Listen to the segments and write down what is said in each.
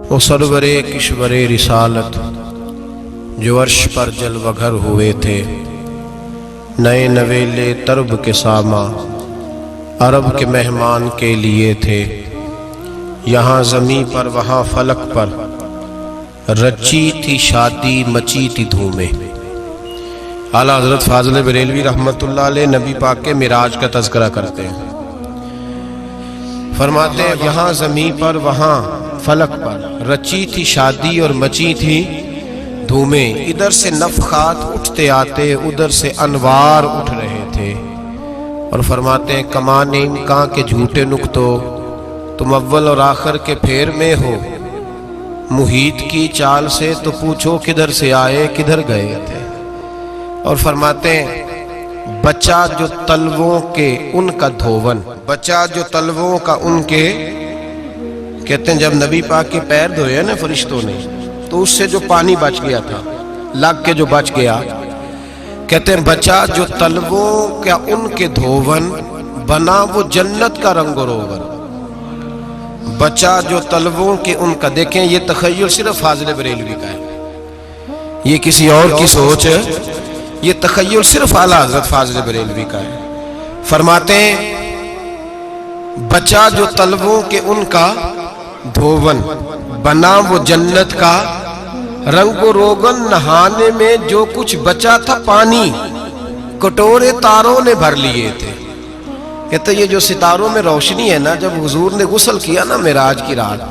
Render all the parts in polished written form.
وہ سرور کشور رسالت جو عرش پر جلوہ گر ہوئے تھے، نئے نویلے طرب کے ساماں عرب کے مہمان کے لیے تھے۔ یہاں زمیں پر وہاں فلک پر رچی تھی شادی، مچی تھی دھومیں۔ اعلیٰ حضرت فاضل بریلوی رحمۃ اللہ علیہ نبی پاک کے معراج کا تذکرہ کرتے ہیں، فرماتے ہیں یہاں زمیں پر وہاں فلک پر رچی تھی شادی اور مچی تھی دھومیں۔ ادھر سے نفخات اٹھتے آتے، ادھر سے انوار اٹھ رہے تھے۔ اور فرماتے ہیں کمان امکان کے جھوٹے نکتو، تم اول اور آخر کے پھیر میں ہو۔ محیط کی چال سے تو پوچھو کدھر سے آئے کدھر گئے تھے۔ اور فرماتے ہیں بچہ جو تلووں کے ان کا دھوون، بچہ جو تلووں کا ان کے، کہتے ہیں جب نبی پاک کے پیر دھوئے نا فرشتوں نے تو اس سے جو پانی بچ گیا تھا، لگ کے جو بچ گیا، کہتے ہیں بچہ جو تلووں کا ان کے دھوون بنا وہ جنت کا رنگ و روغن۔ بچہ جو تلووں کے ان کا، دیکھیں یہ تخیل صرف فاضل بریلوی کا ہے، یہ کسی اور کی سوچ ہے، یہ تخیل صرف اعلیٰ حضرت فاضل بریلوی کا ہے۔ فرماتے ہیں بچہ جو تلووں کے ان کا دھوون بنا وہ جنت کا رنگ و روغن، نہانے میں جو کچھ بچا تھا پانی کٹورے تاروں نے بھر لیے تھے۔ کہتے یہ جو ستاروں میں روشنی ہے نا، جب حضور نے غسل کیا نا معراج کی رات،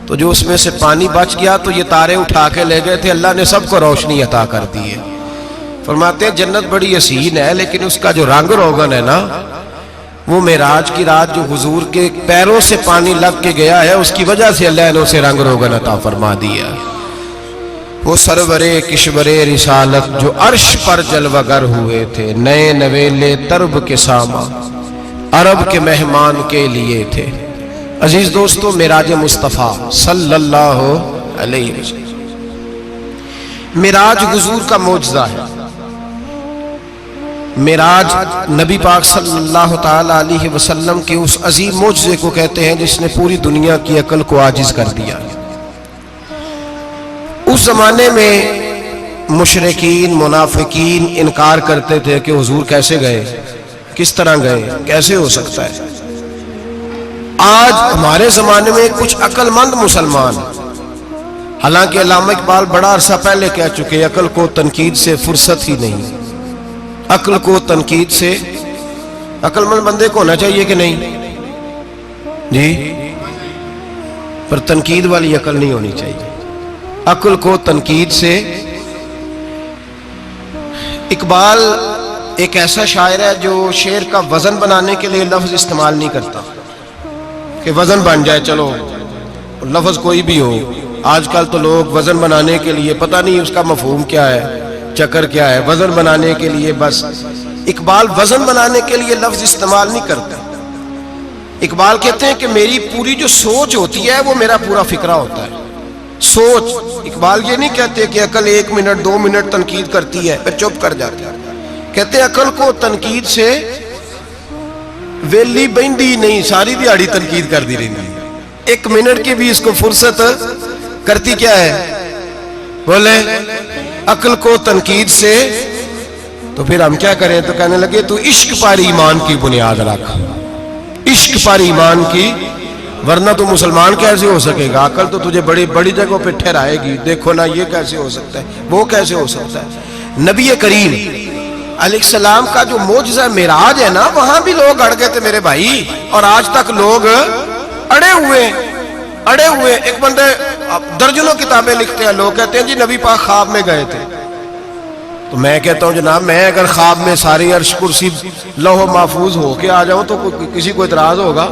تو جو اس میں سے پانی بچ گیا تو یہ تارے اٹھا کے لے گئے تھے، اللہ نے سب کو روشنی عطا کر دی ہے۔ فرماتے ہیں جنت بڑی حسین ہے، لیکن اس کا جو رنگ روغن ہے نا، وہ معراج کی رات جو حضور کے پیروں سے پانی لگ کے گیا ہے، اس کی وجہ سے اللہ نے اسے رنگ روغن عطا فرما دیا۔ وہ سرور کشور رسالت جو عرش پر جلوہ گر ہوئے تھے، نئے نویلے طرب کے ساماں عرب کے مہمان کے لیے تھے۔ عزیز دوستو، معراج مصطفیٰ صلی اللہ علیہ وسلم، معراج حضور کا معجزہ ہے۔ معراج نبی پاک صلی اللہ تعالی علیہ وسلم کے اس عظیم معجزے کو کہتے ہیں جس نے پوری دنیا کی عقل کو عاجز کر دیا۔ اس زمانے میں مشرکین منافقین انکار کرتے تھے کہ حضور کیسے گئے، کس طرح گئے، کیسے ہو سکتا ہے۔ آج ہمارے زمانے میں کچھ عقل مند مسلمان، حالانکہ علامہ اقبال بڑا عرصہ پہلے کہہ چکے عقل کو تنقید سے فرصت ہی نہیں۔ عقل کو تنقید سے، عقل مند بندے کو ہونا چاہیے کہ نہیں جی، پر تنقید والی عقل نہیں ہونی چاہیے۔ عقل کو تنقید سے، اقبال ایک ایسا شاعر ہے جو شعر کا وزن بنانے کے لیے لفظ استعمال نہیں کرتا کہ وزن بن جائے، چلو لفظ کوئی بھی ہو۔ آج کل تو لوگ وزن بنانے کے لیے پتہ نہیں اس کا مفہوم کیا ہے، چکر کیا ہے، وزن بنانے کے لیے بس۔ اقبال وزن بنانے کے لیے لفظ استعمال نہیں کرتا۔ اقبال کہتے ہیں کہ میری پوری جو سوچ ہوتی ہے وہ میرا پورا فکرہ ہوتا ہے۔ سوچ، اقبال یہ نہیں کہتے کہ عقل 1 منٹ 2 منٹ تنقید کرتی ہے پھر چپ کر جاتی ہے۔ کہتے ہیں عقل کو تنقید سے ویلی بہندی نہیں، ساری دیہاڑی تنقید کر دی رہی، 1 منٹ کی بھی اس کو فرصت کرتی کیا ہے، بولے عقل کو تنقید سے۔ تو پھر ہم کیا کریں، تو کہنے لگے تو عشق پر ایمان کی بنیاد رکھ، عشق پر ایمان کی، ورنہ تو مسلمان کیسے ہو سکے گا، عقل تو تجھے بڑی بڑی جگہوں پہ ٹھہرائے گی، دیکھو نا یہ کیسے ہو سکتا ہے، وہ کیسے ہو سکتا ہے۔ نبی کریم علیہ السلام کا جو معجزہ معراج ہے نا، وہاں بھی لوگ اڑ گئے تھے میرے بھائی، اور آج تک لوگ اڑے ہوئے۔ ایک بندے درجنوں کتابیں لکھتے ہیں، لوگ کہتے ہیں جی نبی پاک خواب میں گئے تھے۔ تو میں کہتا ہوں جناب، میں اگر خواب میں ساری عرش کرسی لوح محفوظ ہو کے آ جاؤں تو کسی کو اعتراض ہوگا؟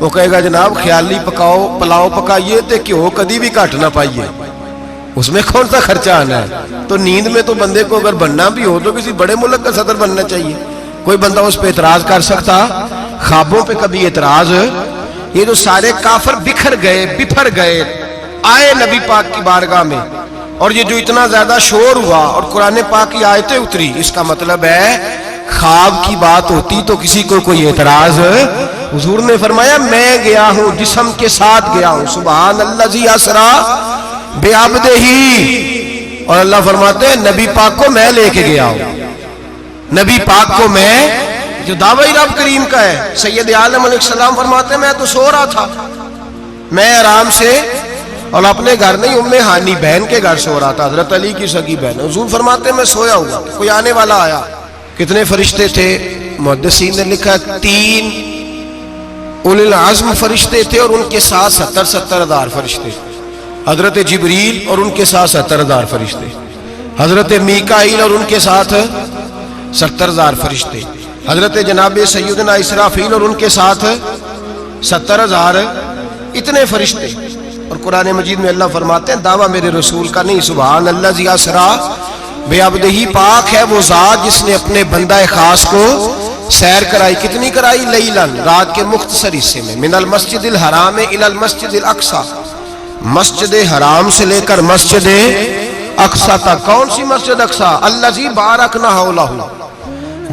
وہ کہے گا جناب خیالی پلاؤ پکائیے تے کیوں کدی بھی گھٹ نہ پائیے، اس میں کون سا خرچہ آنا ہے۔ تو نیند میں تو بندے کو اگر بننا بھی ہو تو کسی بڑے ملک کا صدر بننا چاہیے، کوئی بندہ اس پہ اعتراض کر سکتا؟ خوابوں پہ کبھی اعتراض؟ یہ جو سارے کافر بکھر گئے آئے نبی پاک کی بارگاہ میں، اور یہ جو اتنا زیادہ شور ہوا اور قرآن پاک کی آیتیں اتری، اس کا مطلب ہے خواب کی بات ہوتی تو کسی کو کوئی اعتراض حضور نے فرمایا میں گیا ہوں، جسم کے ساتھ گیا ہوں، سبحان الذی اسرا بعبدہ، اور اللہ فرماتے ہیں نبی پاک کو میں لے کے گیا ہوں، نبی پاک کو میں، جو دعوی رب کریم کا ہے۔ سید عالم علیہ السلام فرماتے ہیں میں تو سو رہا تھا، میں آرام سے، اور اپنے گھر نہیں، ام ہانی بہن کے گھر سو رہا تھا، حضرت علی کی سگی بہن۔ حضور فرماتے ہیں میں سویا ہوا، کوئی آنے والا آیا۔ کتنے فرشتے تھے؟ محدثین نے لکھا 3 اولی العزم فرشتے تھے، اور ان کے ساتھ 70 ہزار فرشتے، حضرت جبریل اور ان کے ساتھ 70 ہزار فرشتے، حضرت میکائیل اور ان کے ساتھ 70 ہزار فرشتے، حضرت جناب سیدنا اسرافیل اور ان کے ساتھ 70 ہزار، اتنے فرشتے۔ اور قرآن مجید میں اللہ فرماتے ہیں دعویٰ میرے رسول کا نہیں، سبحان الذی اسرا بعبدہ، پاک ہے وہ ذات جس نے اپنے بندہ خاص کو سیر کرائی۔ کتنی کرائی؟ لیلاً، رات کے مختصر حصے میں، من المسجد الحرام الی المسجد الاقصی، مسجد حرام سے لے کر مسجد اقصی تک۔ کون سی مسجد اقصی؟ الذی بارکنا حولہ،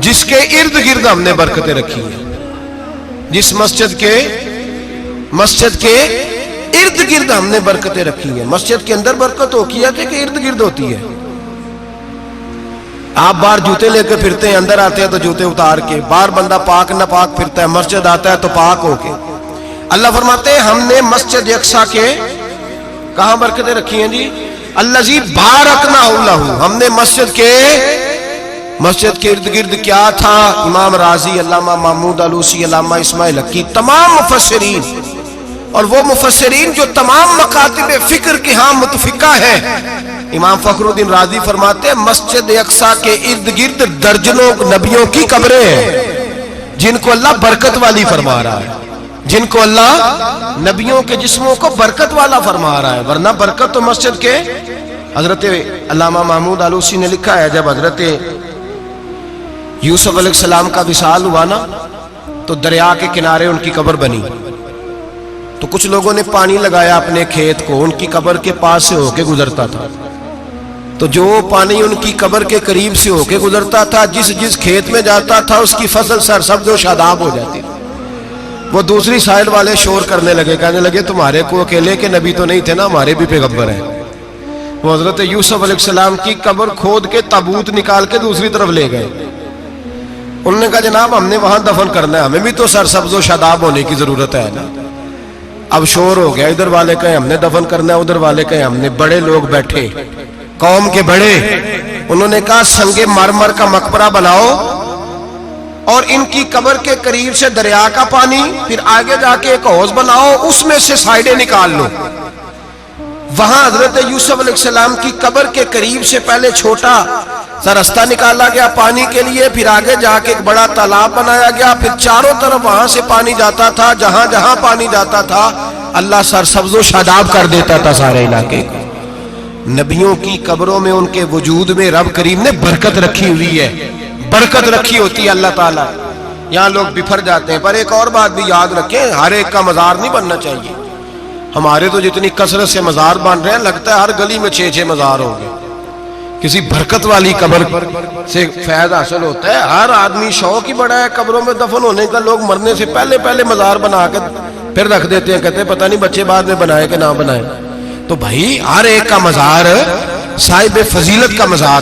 جس کے ارد گرد ہم نے برکتیں رکھی ہیں، جس مسجد کے ارد گرد ہم نے برکتیں رکھی ہیں۔ مسجد کے اندر برکت ہوتی ہے کہ ارد گرد ہوتی ہے؟ آپ باہر جوتے لے کے پھرتے ہیں، اندر آتے ہیں تو جوتے اتار کے، باہر بندہ پاک نہ پاک پھرتا ہے، مسجد آتا ہے تو پاک ہو کے۔ اللہ فرماتے ہیں ہم نے مسجد اقصی کے کہاں برکتیں رکھی ہیں جی؟ الذی بارکنا حولہ، ہم نے مسجد کے ارد گرد کیا تھا؟ امام راضی، علامہ محمود آلوسی، علامہ اسماعیل حقی، تمام مفسرین، اور وہ مفسرین جو تمام مکاتب فکر کے ہاں متفقہ ہیں۔ امام فخر الدین رازی فرماتے ہیں مسجد اقصی کے ارد گرد درجنوں نبیوں کی قبریں ہیں، جن کو اللہ برکت والی فرما رہا ہے، جن کو اللہ نبیوں کے جسموں کو برکت والا فرما رہا ہے، ورنہ برکت تو مسجد کے۔ حضرت علامہ محمود آلوسی نے لکھا ہے جب حضرت یوسف علیہ السلام کا وصال ہوا نا، تو دریا کے کنارے ان کی قبر بنی، تو کچھ لوگوں نے پانی لگایا اپنے کھیت کو، ان کی قبر کے پاس سے ہو کے گزرتا تھا، تو جو پانی ان کی قبر کے قریب سے ہو کے گزرتا تھا، جس کھیت میں جاتا تھا اس کی فصل سرسبز و شاداب ہو جاتی۔ وہ دوسری سائیڈ والے شور کرنے لگے، کہنے لگے تمہارے کو اکیلے کے نبی تو نہیں تھے نا، ہمارے بھی پیغمبر ہیں۔ وہ حضرت یوسف علیہ السلام کی قبر کھود کے تابوت نکال کے دوسری طرف لے گئے۔ انہوں نے کہا جناب ہم نے وہاں دفن کرنا ہے، ہمیں بھی تو سرسبز و شاداب ہونے کی ضرورت ہے نا۔ اب شور ہو گیا، ادھر والے کہیں ہم نے دفن کرنا ہے، ادھر والے کہیں ہم نے۔ بڑے لوگ بیٹھے، قوم کے بڑے، انہوں نے کہا سنگ مرمر کا مقبرہ بناؤ، اور ان کی قبر کے قریب سے دریا کا پانی، پھر آگے جا کے ایک حوض بناؤ، اس میں سے سائیڈیں نکال لو۔ وہاں حضرت یوسف علیہ السلام کی قبر کے قریب سے پہلے چھوٹا سا رستہ نکالا گیا پانی کے لیے، پھر آگے جا کے ایک بڑا تالاب بنایا گیا، پھر چاروں طرف وہاں سے پانی جاتا تھا، جہاں جہاں پانی جاتا تھا اللہ سرسبز و شاداب کر دیتا تھا سارے علاقے کو۔ نبیوں کی قبروں میں ان کے وجود میں رب کریم نے برکت رکھی ہوئی ہے، برکت رکھی ہوتی ہے اللہ تعالیٰ۔ یہاں لوگ بفر جاتے ہیں، پر ایک اور بات بھی یاد رکھیں، ہر ایک کا مزار نہیں بننا چاہیے۔ ہمارے تو جتنی کثرت سے مزار بن رہے ہیں، لگتا ہے ہر گلی میں 6 مزار ہوں گے۔ کسی برکت والی قبر سے فیض حاصل ہوتا ہے۔ ہر آدمی شوق ہی بڑا ہے قبروں میں دفن ہونے کا، لوگ مرنے سے پہلے مزار بنا کے پھر رکھ دیتے ہیں، کہتے ہیں پتہ نہیں بچے بعد میں بنائے کہ نہ بنائے۔ تو بھائی ہر ایک کا مزار صاحب فضیلت کا مزار